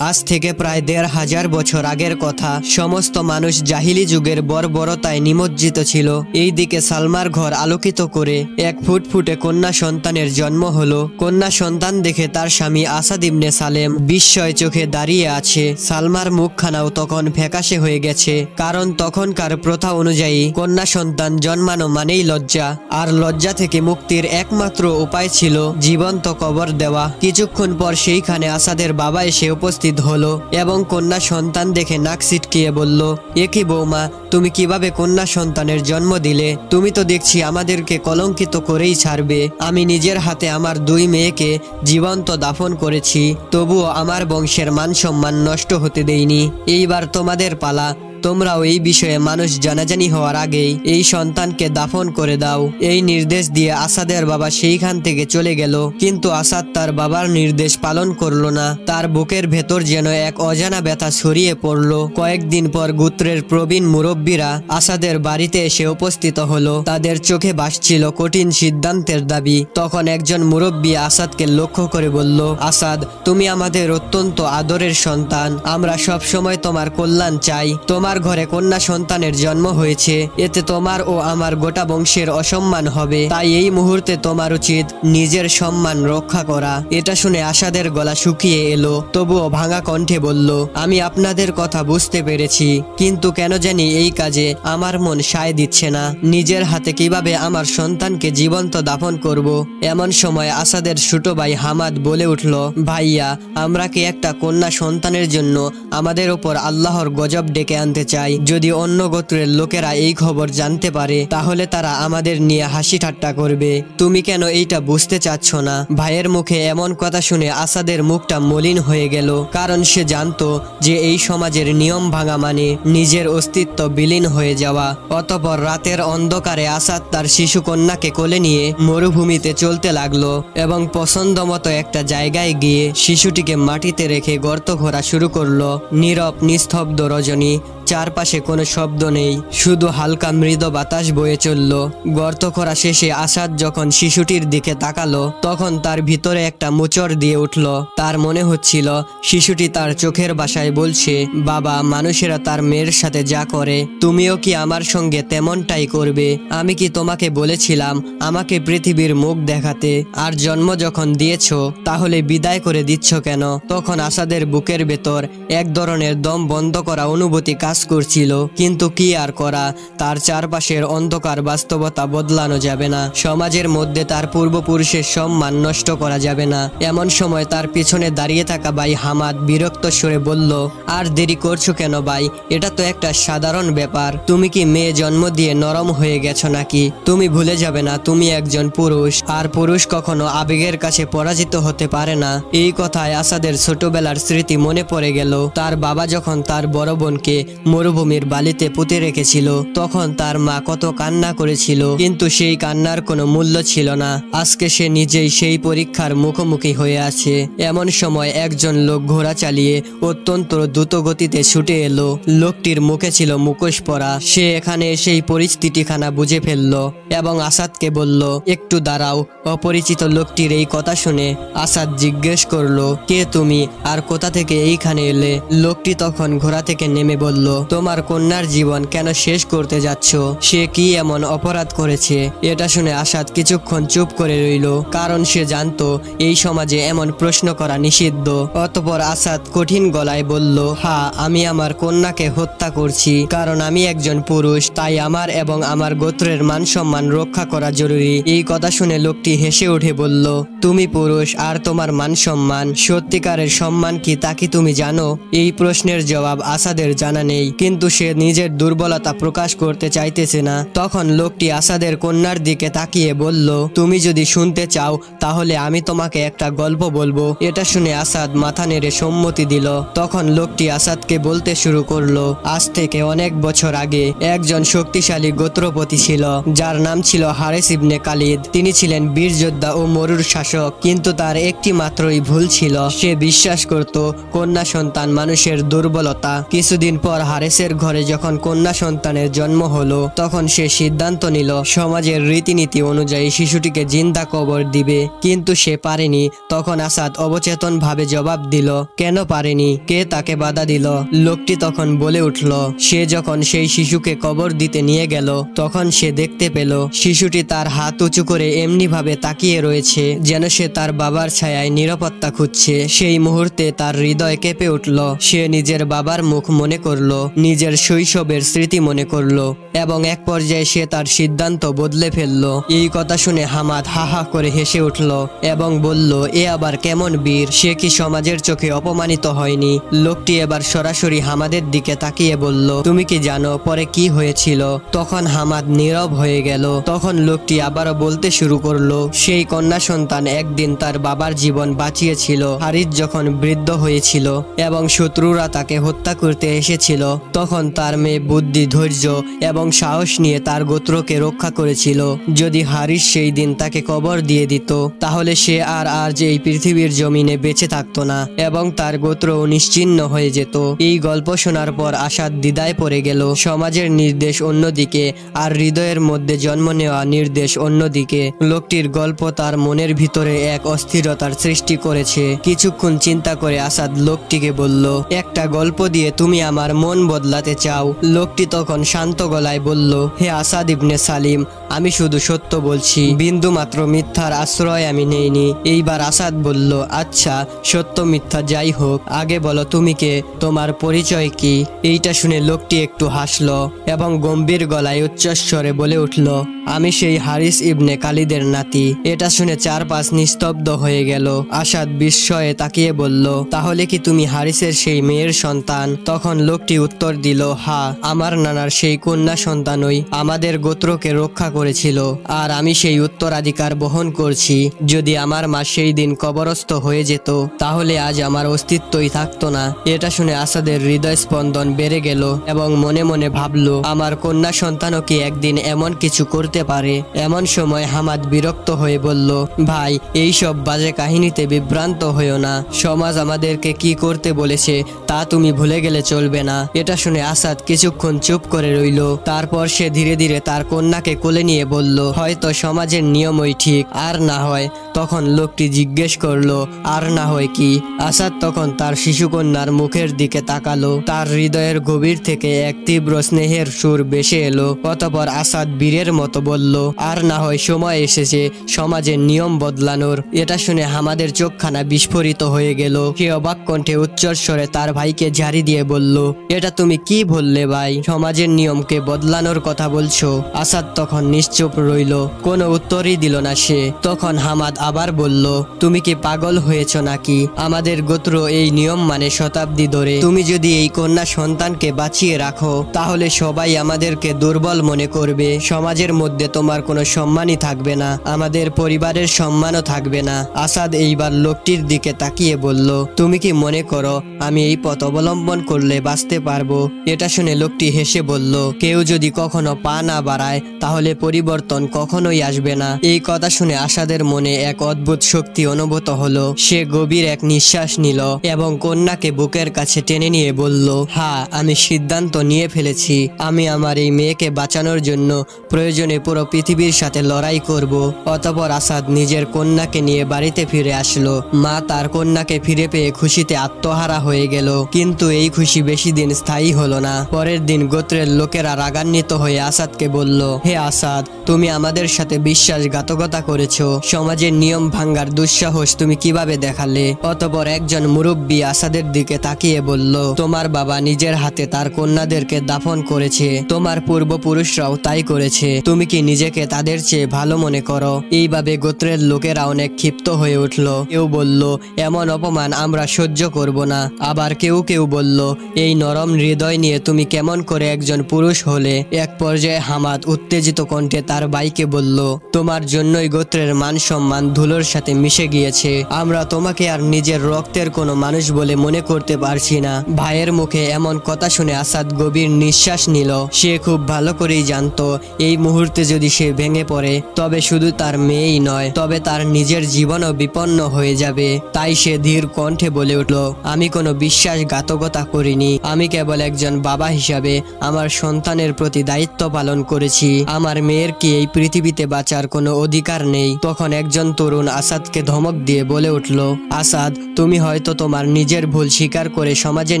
আজ থেকে প্রায় ১৫০০ বছর আগের কথা। সমস্ত মানুষ জাহিলি যুগের বর্বরতায় নিমজ্জিত ছিল। এই দিকে সালমার ঘর আলোকিত করে এক ফুটফুটে কন্যা সন্তানের জন্ম হলো। কন্যা সন্তান দেখে তার স্বামী আসাদ ইবনে সালেম বিস্ময় চোখে দাঁড়িয়ে আছে। সালমার মুখখানাও তখন ফ্যাকাশে হয়ে গেছে, কারণ তখনকার প্রথা অনুযায়ী কন্যা সন্তান জন্মানো মানেই লজ্জা, আর লজ্জা থেকে মুক্তির একমাত্র উপায় ছিল জীবন্ত কবর দেওয়া। কিছুক্ষণ পর সেইখানে আসাদের বাবা এসে উপস্থিত হলো এবং কন্যা সন্তান দেখে নাক সিটকিয়ে বলল, এ কি বৌমা, তুমি কিভাবে কন্যা সন্তানের জন্ম দিলে? তুমি তো দেখছি আমাদেরকে কলঙ্কিত করেই ছাড়বে। আমি নিজের হাতে আমার 2 মেয়েকে জীবন্ত দাফন করেছি, তবুও আমার বংশের মান সম্মান নষ্ট হতে দেইনি। এইবার তোমাদের পালা, তোমরাও এই বিষয়ে মানুষ জানাজানি হওয়ার আগেই এই সন্তানকে দাফন করে দাও। এই নির্দেশ দিয়ে আসাদের বাবা সেইখান থেকে চলে গেল। কিন্তু আসাদ তার বাবার নির্দেশ পালন করলো না। তার বুকের ভেতর যেন এক অজানা ব্যথা ছড়িয়ে পড়ল। কয়েকদিন পর গোত্রের প্রবীণ মুরব্বীরা আসাদের বাড়িতে এসে উপস্থিত হলো। তাদের চোখে ভাসছিল কঠিন সিদ্ধান্তের দাবি। তখন একজন মুরব্বী আসাদকে লক্ষ্য করে বলল, আসাদ, তুমি আমাদের অত্যন্ত আদরের সন্তান। আমরা সব সময় তোমার কল্যাণ চাই। তোমার ঘরে কন্যা সন্তানের জন্ম হয়েছে, এতে তোমার ও আমার গোটা বংশের অসম্মান হবে। তাই এই মুহূর্তে তোমার উচিত নিজের সম্মান রক্ষা করা। এটা শুনে আসাদের গলা শুকিয়ে এলো, তবুও ভাঙা কণ্ঠে বলল, আমি আপনাদের কথা বুঝতে পেরেছি, কিন্তু কেন জানি এই কাজে আমার মন সায় দিচ্ছে না। নিজের হাতে কিভাবে আমার সন্তানকে জীবন্ত দাফন করব? এমন সময় আসাদের ছোট ভাই হামাদ বলে উঠল, ভাইয়া, আমরা কি একটা কন্যা সন্তানের জন্য আমাদের উপর আল্লাহর গজব ডেকে আনতে চাই? যদি অন্য গোত্রের লোকেরা এই খবর জানতে পারে তাহলে তারা আমাদের নিয়ে হাসি ঠাট্টা করবে। তুমি কেন এইটা বুঝতে চাচ্ছ না? ভাইয়ের মুখে এমন কথা শুনে আসাদের মুখটা মলিন হয়ে গেল, কারণ সে জানতো যে এই সমাজের নিয়ম ভাঙা মানে নিজের অস্তিত্ব বিলীন হয়ে যাওয়া। অতঃপর রাতের অন্ধকারে আসাদ তার শিশু কন্যাকে কোলে নিয়ে মরুভূমিতে চলতে লাগলো এবং পছন্দ মতো একটা জায়গায় গিয়ে শিশুটিকে মাটিতে রেখে গর্ত খোঁড়া শুরু করলো। নীরব নিস্তব্ধ রজনী, চারপাশে কোনো শব্দ নেই, শুধু হালকা মৃদু বাতাস বয়ে চলল। গর্ত খোঁড়া শেষে আসাদ যখন শিশুটির দিকে তাকালো তখন তার ভিতরে একটা মোচড় দিয়ে উঠল। তার মনে হচ্ছিল শিশুটি তার চোখের ভাষায় বলছে, বাবা, মানুষেরা তার মেয়ের সাথে যা করে তুমিও কি আমার সঙ্গে তেমনটাই করবে? আমি কি তোমাকে বলেছিলাম আমাকে পৃথিবীর মুখ দেখাতে? আর জন্ম যখন দিয়েছ তাহলে বিদায় করে দিচ্ছ কেন? তখন আসাদের বুকের ভেতর এক ধরনের দম বন্ধ করা অনুভূতি কাজ করছিল, কিন্তু কি আর করা, তার চারপাশের অন্ধকার বাস্তবতা বদলানো যাবে না। সমাজের মধ্যে তার পূর্বপুরুষের সম্মান নষ্ট করা যাবে না। এমন সময় তার পিছনে দাঁড়িয়ে থাকা ভাই হামাদ বিরক্ত সুরে বলল, আর দেরি করছো কেন ভাই? এটা তো একটা সাধারণ ব্যাপার। তুমি কি মেয়ে জন্ম দিয়ে নরম হয়ে গেছো নাকি? তুমি ভুলে যাবে না তুমি একজন পুরুষ, আর পুরুষ কখনো আবেগের কাছে পরাজিত হতে পারে না। এই কথায় আসাদের ছোটবেলার স্মৃতি মনে পড়ে গেল। তার বাবা যখন তার বড় বোনকে মরুভূমির বালিতে পুঁতে রেখেছিল তখন তার মা কত কান্না করেছিল, কিন্তু সেই কান্নার কোনো মূল্য ছিল না। আজকে সে নিজেই সেই পরীক্ষার মুখোমুখি হয়ে আছে। এমন সময় একজন লোক ঘোড়া চালিয়ে অত্যন্ত দ্রুত গতিতে ছুটে এলো। লোকটির মুখে ছিল মুখোশ পরা। সে এখানে সেই পরিস্থিতিখানা বুঝে ফেলল এবং আসাদকে বলল, একটু দাঁড়াও। অপরিচিত লোকটির এই কথা শুনে আসাদ জিজ্ঞেস করলো, কে তুমি আর কোথা থেকে এইখানে এলে? লোকটি তখন ঘোড়া থেকে নেমে বলল, তোমার কন্যার জীবন কেন শেষ করতে যাচ্ছ? সে কি এমন অপরাধ করেছে? এটা শুনে আসাদ কিছুক্ষণ চুপ করে রইল, কারণ সে জানতো এই সমাজে এমন প্রশ্ন করা নিষিদ্ধ। অতঃপর আসাদ কঠিন গলায় বলল, হ্যাঁ, আমি আমার কন্যাকে হত্যা করছি, কারণ আমি একজন পুরুষ। তাই আমার এবং আমার গোত্রের মান সম্মান রক্ষা করা জরুরি। এই কথা শুনে লোকটি হেসে উঠে বলল, তুমি পুরুষ আর তোমার মান সম্মান, সত্যিকারের সম্মান কি তা কি তুমি জানো? এই প্রশ্নের জবাব আসাদের জানা নেই, কিন্তু সে নিজের দুর্বলতা প্রকাশ করতে চাইতেছে না। তখন লোকটি আসাদের কন্যার দিকে তাকিয়ে বলল, তুমি যদি শুনতে চাও তাহলে আমি তোমাকে একটা গল্প বলবো। এটা শুনে আসাদ মাথা নেড়ে সম্মতি দিল। তখন লোকটি আসাদকে বলতে শুরু করলো, আজ থেকে অনেক বছর আগে একজন শক্তিশালী গোত্রপতি ছিল যার নাম ছিল হারেস ইবনে খালিদ। তিনি ছিলেন বীর যোদ্ধা ও মরুর শাসক, কিন্তু তার একটি মাত্রই ভুল ছিল, সে বিশ্বাস করত কন্যা সন্তান মানুষের দুর্বলতা। কিছুদিন পর হারেসের ঘরে যখন কন্যা সন্তানের জন্ম হলো তখন সে সিদ্ধান্ত নিল সমাজের রীতিনীতি অনুযায়ী শিশুটিকে জিন্দা কবর দিবে, কিন্তু সে পারেনি। তখন আসাদ অবচেতন ভাবে জবাব দিল, কেন পারেনি? কে তাকে বাধা দিল? লোকটি তখন বলে উঠল, সে যখন সেই শিশুকে কবর দিতে নিয়ে গেল তখন সে দেখতে পেল শিশুটি তার হাত উঁচু করে এমনি ভাবে তাকিয়ে রয়েছে যেন সে তার বাবার ছায়ায় নিরাপত্তা খুঁজছে। সেই মুহূর্তে তার হৃদয় কেঁপে উঠল। সে নিজের বাবার মুখ মনে করলো, নিজের শৈশবের স্মৃতি মনে করলো এবং এক পর্যায়ে সে তার সিদ্ধান্ত বদলে ফেললো। এই কথা শুনে হামাদ হা হা করে হেসে উঠল এবং বলল, এ আবার কেমন বীর? সে কি সমাজের চোখে অপমানিত হয়নি? লোকটি এবার সরাসরি হামাদের দিকে তাকিয়ে বলল, তুমি কি জানো পরে কি হয়েছিল? তখন হামাদ নীরব হয়ে গেল। তখন লোকটি আবারও বলতে শুরু করলো, সেই কন্যা সন্তান একদিন তার বাবার জীবন বাঁচিয়েছিল হারিস যখন বৃদ্ধ হয়েছিল এবং শত্রুরা তাকে হত্যা করতে এসেছিল। তখন তার মেয়ে বুদ্ধি, ধৈর্য এবং সাহস নিয়ে তার গোত্রকে রক্ষা করেছিল। যদি হারিস সেই দিন তাকে কবর দিয়ে দিত তাহলে সে আর আজ এই পৃথিবীর জমিনে বেঁচে থাকতো না এবং তার গোত্র নিশ্চিহ্ন হয়ে যেত। এই গল্প শোনার পর আসাদ দ্বিধায় পড়ে গেল। সমাজের নির্দেশ অন্যদিকে আর হৃদয়ের মধ্যে জন্ম নেওয়া নির্দেশ অন্যদিকে। লোকটির গল্প তার মনের ভিতরে এক অস্থিরতার সৃষ্টি করেছে। কিছুক্ষণ চিন্তা করে আসাদ লোকটিকে বলল, একটা গল্প দিয়ে তুমি আমার মন বদলাতে চাও? লোকটি তখন শান্ত গলায় বলল, হে আসাদ ইবনে সালিম, আমি শুধু সত্য বলছি, বিন্দু মাত্র মিথ্যার আশ্রয় আমি নেইনি। এইবার আসাদ বলল, আচ্ছা সত্য মিথ্যা যাই হোক, আগে বলো তুমি কে, তোমার পরিচয় কি? এইটা শুনে লোকটি একটু হাসল এবং গম্ভীর গলায় উচ্চস্বরে বলে উঠল, আমি সেই হারিস ইবনে খালিদের নাতি। এটা শুনে চারপাশ নিস্তব্ধ হয়ে গেল। আসাদ বিস্ময়ে তাকিয়ে বলল, তাহলে কি তুমি হারিসের সেই মেয়ের সন্তান? তখন লোকটি উত্তর দিল, হ্যাঁ, আমার নানার সেই কন্যা সন্তানই আমাদের গোত্রকে রক্ষা করেছিল আর আমি সেই উত্তরাধিকার বহন করছি। যদি আমার মা সেই দিন কবরস্থ হয়ে যেত তাহলে আজ আমার অস্তিত্বই থাকতো না। এটা শুনে আসাদের হৃদয় স্পন্দন বেড়ে গেল এবং মনে মনে ভাবলো, আমার কন্যা সন্তানও কি একদিন এমন কিছু করতে পারে? এমন সময় হামাদ বিরক্ত হয়ে বলল, ভাই, এই সব বাজে কাহিনীতে বিভ্রান্ত হইও না। সমাজ আমাদেরকে কি করতে বলেছে তা তুমি ভুলে গেলে চলবে না। এটা শুনে আসাদ কিছুক্ষণ চুপ করে রইল। তারপর সে ধীরে ধীরে তার কন্যাকে কোলে নিয়ে বলল, হয়তো সমাজের নিয়মই ঠিক, আর না হয়? তখন লোকটি জিজ্ঞেস করলো, আর না হয় কি? আসাদ তখন তার শিশুকন্যার মুখের দিকে তাকালো। তার হৃদয়ের গভীর থেকে এক তীব্র স্নেহের সুর ভেসে এলো। অতঃপর আসাদ বীরের মতো বলল, আর না হয় সময় এসেছে সমাজের নিয়ম বদলানোর। এটা শুনে হামাদের চোখখানা বিস্ফোরিত হয়ে গেল। সে অবাক কণ্ঠে উচ্চস্বরে তার ভাইকে ঝাড়ি দিয়ে বলল, এটা তুমি কি বললে ভাই? সমাজের নিয়মকে বদলানোর কথা বলছো? আসাদ তখন নিশ্চুপ রইল, কোনো উত্তরই দিল না সে। তখন হামাদ আবার বলল, তুমি কি পাগল হয়েছ নাকি? আমাদের গোত্র এই নিয়ম মানে শতাব্দী ধরে। তুমি যদি এই কন্যা সন্তানকে বাঁচিয়ে রাখো তাহলে সবাই আমাদেরকে দুর্বল মনে করবে। সমাজের মধ্যে তোমার কোনো সম্মানই থাকবে না, আমাদের পরিবারের সম্মানও থাকবে না। আসাদ এইবার লোকটির দিকে তাকিয়ে বলল, তুমি কি মনে করো আমি এই পথ অবলম্বন করলে বাঁচতে পারবো? এটা শুনে লোকটি হেসে বলল, কেউ যদি কখনো পা না বাড়ায় তাহলে পরিবর্তন কখনোই আসবে না। এই কথা শুনে আসাদের মনে এক অদ্ভুত শক্তি অনুভূত হলো। সে গভীর এক নিঃশ্বাস নিল এবং কন্যাকে বুকের কাছে টেনে নিয়ে বলল, হ্যাঁ, আমি সিদ্ধান্ত নিয়ে ফেলেছি। আমি আমার এই মেয়েকে বাঁচানোর জন্য প্রয়োজনে পুরো পৃথিবীর সাথে লড়াই করব। অতঃপর আসাদ নিজের কন্যাকে নিয়ে বাড়িতে ফিরে আসলো। মা তার কন্যাকে ফিরে পেয়ে খুশিতে আত্মহারা হয়ে গেল। কিন্তু এই খুশি বেশি দিন স্থায়ী হলো না। পরের দিন গোত্রের লোকেরা রাগান্বিত হয়ে আসাদকে বলল, হে আসাদ, তুমি আমাদের সাথে বিশ্বাসঘাতকতা করেছো। সমাজের নিয়ম ভাঙ্গার দুঃসাহস তুমি কিভাবে দেখালে? অতঃপর একজন মুরব্বী আসাদের দিকে তাকিয়ে বলল, তোমার বাবা নিজের হাতে তার কন্যাদেরকে দাফন করেছে, তোমার পূর্বপুরুষরাও তাই করেছে। তুমি কি নিজেকে তাদের চেয়ে ভালো মনে করো? এইভাবে গোত্রের লোকেরা অনেক ক্ষিপ্ত হয়ে উঠল। কেউ বলল, এমন অপমান আমরা সহ্য করব না। আবার কেউ কেউ বলল, এই নরম হৃদয় নিয়ে তুমি কেমন করে একজন পুরুষ হলে? এক পর্যায়ে হামাদ উত্তেজিত কণ্ঠে তার ভাইকে বলল, তোমার জন্যই গোত্রের মান সম্মান ধুলোর সাথে মিশে গিয়েছে। আমরা তোমাকে আর নিজের রক্তের কোনো মানুষ বলে মনে করতে পারছি না। ভাইয়ের মুখে এমন কথা শুনে আসাদ গভীর নিঃশ্বাস নিল। সে খুব ভালো করেই জানতো এই মুহূর্তে যদি সে ভেঙে পড়ে তবে শুধু তার মেয়েই নয়, তবে তার নিজের জীবনও বিপন্ন হয়ে যাবে। তাই সে ধীর কণ্ঠে বলে উঠল, আমি কোনো বিশ্বাসঘাতকতা করিনি, আমি কেবল একজন বাবা হিসাবে আমার সন্তানের প্রতি দায়িত্ব পালন করেছি। আমার মেয়ের কি এই পৃথিবীতে বাঁচার কোনো অধিকার নেই? তখন একজন তরুণ আসাদকে ধমক দিয়ে বলে উঠল, আসাদ, তুমি হয়তো তোমার নিজের ভুল স্বীকার করে সমাজের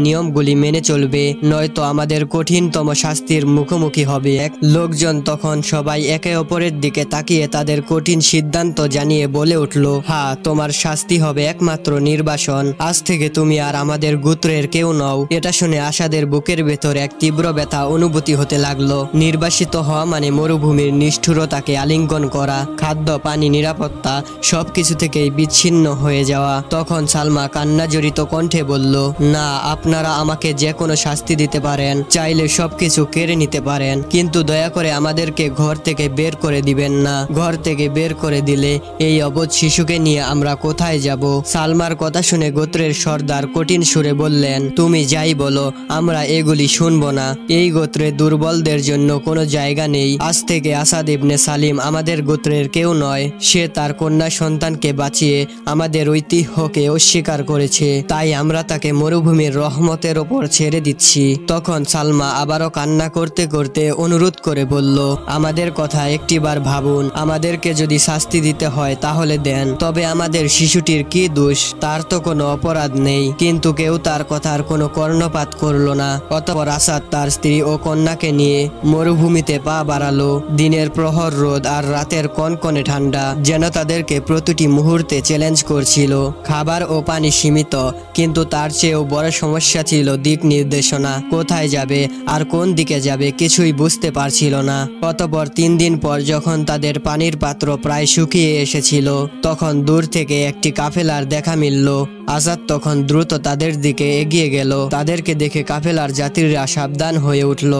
নিয়মগুলি মেনে চলবে, নয়তো আমাদের কঠিনতম শাস্তির মুখোমুখি হবে। লোকজন তখন সবাই একে অপরের দিকে তাকিয়ে তাদের কঠিন সিদ্ধান্ত জানিয়ে বলে উঠল, হ্যাঁ, তোমার শাস্তি হবে একমাত্র নির্বাসন। আজ থেকে তুমি আর আমাদের গোত্রের কেউ নও। এটা শুনে আসাদের বুকের ভেতর এক তীব্র ব্যথা অনুভূতি হতে লাগলো। নির্বাসিত হওয়া মানে মরুভূমির নিষ্ঠুরতাকে আলিঙ্গন করা, খাদ্য, পানি, নিরাপত্তা সবকিছু থেকেই বিচ্ছিন্ন হয়ে যাওয়া। তখন সালমা কান্না জড়িত কণ্ঠে বলল, না, আপনারা আমাকে যে কোনো শাস্তি দিতে পারেন, চাইলে সবকিছু কেড়ে নিতে পারেন, কিন্তু দয়া করে আমাদেরকে ঘর থেকে বের করে দিবেন না। ঘর থেকে বের করে দিলে এই অবধ শিশুকে নিয়ে আমরা কোথায় যাব? সালমার কথা শুনে গোত্রের সর্দার কঠিন সুরে বললেন, তুমি যাই বলো, আমরা এগুলি শুনবো না। এই গোত্রে দুর্বলদের জন্য কোনো জায়গা নেই। আজ থেকে আসাদ ইবনে সালিম আমাদের গোত্রের কেউ নয়। সে তার কন্যা সন্তানকে বাঁচিয়ে আমাদের ঐতিহ্যকে অস্বীকার করেছে, তাই আমরা তাকে মরুভূমির রহমতের ওপর ছেড়ে দিচ্ছি। তখন সালমা আবারও কান্না করতে করতে অনুরোধ করে বলল, আমাদের কথা একটিবার ভাবুন। আমাদেরকে যদি শাস্তি দিতে হয় তাহলে দেন, তবে আমাদের শিশুটির কি দোষ? তার তো কোনো অপরাধ নেই। কিন্তু কেউ তার কথার কোনো কর্ণপাত করল না। অতঃপর আসাদ তার স্ত্রী ও কন্যাকে নিয়ে মরুভূমিতে পা বাড়ালো। দিনের প্রহর রোদ আর রাতের কনকনে ঠান্ডা যেন তাদেরকে প্রতিটি মুহূর্তে চ্যালেঞ্জ করছিল। খাবার ও পানি সীমিত, কিন্তু তার চেয়েও বড় সমস্যা ছিল দিক নির্দেশনা। কোথায় যাবে আর কোন দিকে যাবে কিছুই বুঝতে পারছিল না। অতঃপর 3 দিন পর যখন তাদের পানির পাত্র প্রায় শুকিয়ে এসেছিল, তখন দূর থেকে একটি কাফেলার দেখা মিলল। আসাদ তখন দ্রুত তাদের দিকে এগিয়ে গেল। তাদেরকে দেখে কাফেলার যাত্রীরা সাবধান হয়ে উঠল,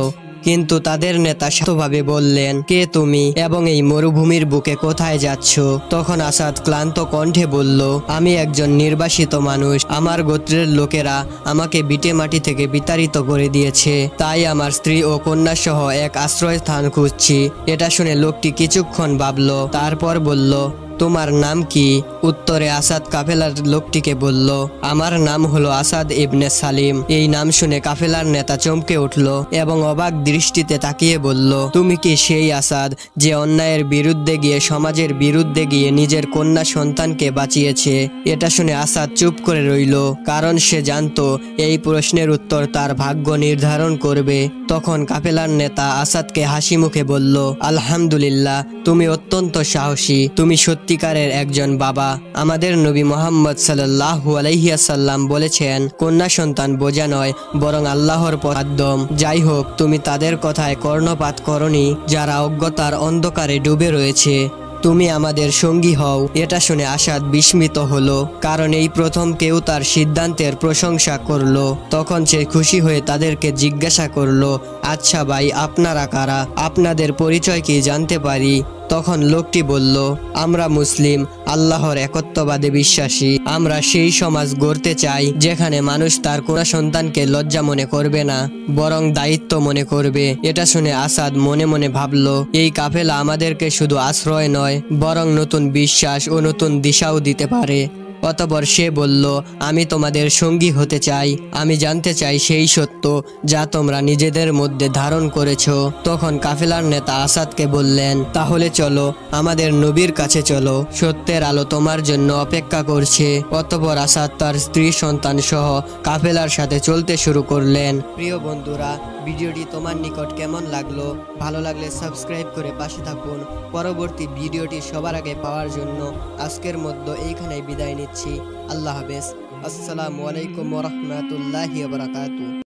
কিন্তু তাদের নেতা শান্তভাবে বললেন, কে তুমি এবং এই মরুভূমির বুকে কোথায় যাচ্ছ? তখন আসাদ ক্লান্ত কণ্ঠে বলল, আমি একজন নির্বাসিত মানুষ। আমার গোত্রের লোকেরা আমাকে বিটে মাটি থেকে বিতাড়িত করে দিয়েছে, তাই আমার স্ত্রী ও কন্যা সহ এক আশ্রয়স্থান খুঁজছি। এটা শুনে লোকটি কিছুক্ষণ ভাবল, তারপর বলল, তোমার নাম কি? উত্তরে আসাদ কাফেলার লোকটিকে বলল, আমার নাম হলো আসাদ ইবনে সালিম। এই নাম শুনে কাফেলার নেতা চমকে উঠল এবং অবাক দৃষ্টিতে তাকিয়ে বলল, তুমি কি সেই আসাদ যে অন্যায়ের বিরুদ্ধে গিয়ে সমাজের বিরুদ্ধে গিয়ে নিজের কন্যা সন্তানকে বাঁচিয়েছে? এটা শুনে আসাদ চুপ করে রইল, কারণ সে জানতো এই প্রশ্নের উত্তর তার ভাগ্য নির্ধারণ করবে। তখন কাফেলার নেতা আসাদকে হাসি মুখে বলল, আলহামদুলিল্লাহ, তুমি অত্যন্ত সাহসী। তুমি সত্যিকারের একজন বাবা। আমাদের নবী মুহাম্মদ সাল্লাল্লাহু আলাইহি ওয়াসাল্লাম বলেছেন, কন্যা সন্তান বোঝা নয়, বরং আল্লাহর মাধ্যম। যাই হোক, তুমি তাদের কথায় কর্ণপাত করনি যারা অজ্ঞতার অন্ধকারে ডুবে রয়েছে। তুমি আমাদের সঙ্গী হও। এটা শুনে আসাদ বিস্মিত হলো, কারণ এই প্রথম কেউ তার সিদ্ধান্তের প্রশংসা করলো। তখন সে খুশি হয়ে তাদেরকে জিজ্ঞাসা করলো, আচ্ছা ভাই, আপনারা কারা? আপনাদের পরিচয় কি জানতে পারি? তখন লোকটি বলল, আমরা মুসলিম, আল্লাহর একত্ববাদে বিশ্বাসী। আমরা সেই সমাজ গড়তে চাই যেখানে মানুষ তার কন্যা সন্তানকে লজ্জা মনে করবে না, বরং দায়িত্ব মনে করবে। এটা শুনে আসাদ মনে মনে ভাবল, এই কাফেলা আমাদেরকে শুধু আশ্রয় নয়, বরং নতুন বিশ্বাস ও নতুন দিশাও দিতে পারে। অতঃপর সে বলল, আমি তোমাদের সঙ্গী হতে চাই। আমি জানতে চাই সেই সত্য যা তোমরা নিজেদের মধ্যে ধারণ করেছ। তখন কাফেলার নেতা আসাদকে বললেন, তাহলে চলো, আমাদের নবীর কাছে চলো। সত্যের আলো তোমার জন্য অপেক্ষা করছে। অতঃপর আসাদ তার স্ত্রী সন্তান সহ কাফেলার সাথে চলতে শুরু করলেন। প্রিয় বন্ধুরা, ভিডিওটি তোমার নিকট কেমন লাগলো? ভালো লাগলে সাবস্ক্রাইব করে পাশে থাকুন। পরবর্তী ভিডিওটি সবার আগে পাওয়ার জন্য আজকের মতো এইখানেই বিদায় নিচ্ছি। আল্লাহ হাফেজ। আসসালামু আলাইকুম ওয়া রাহমাতুল্লাহি ওয়া বারাকাতুহু।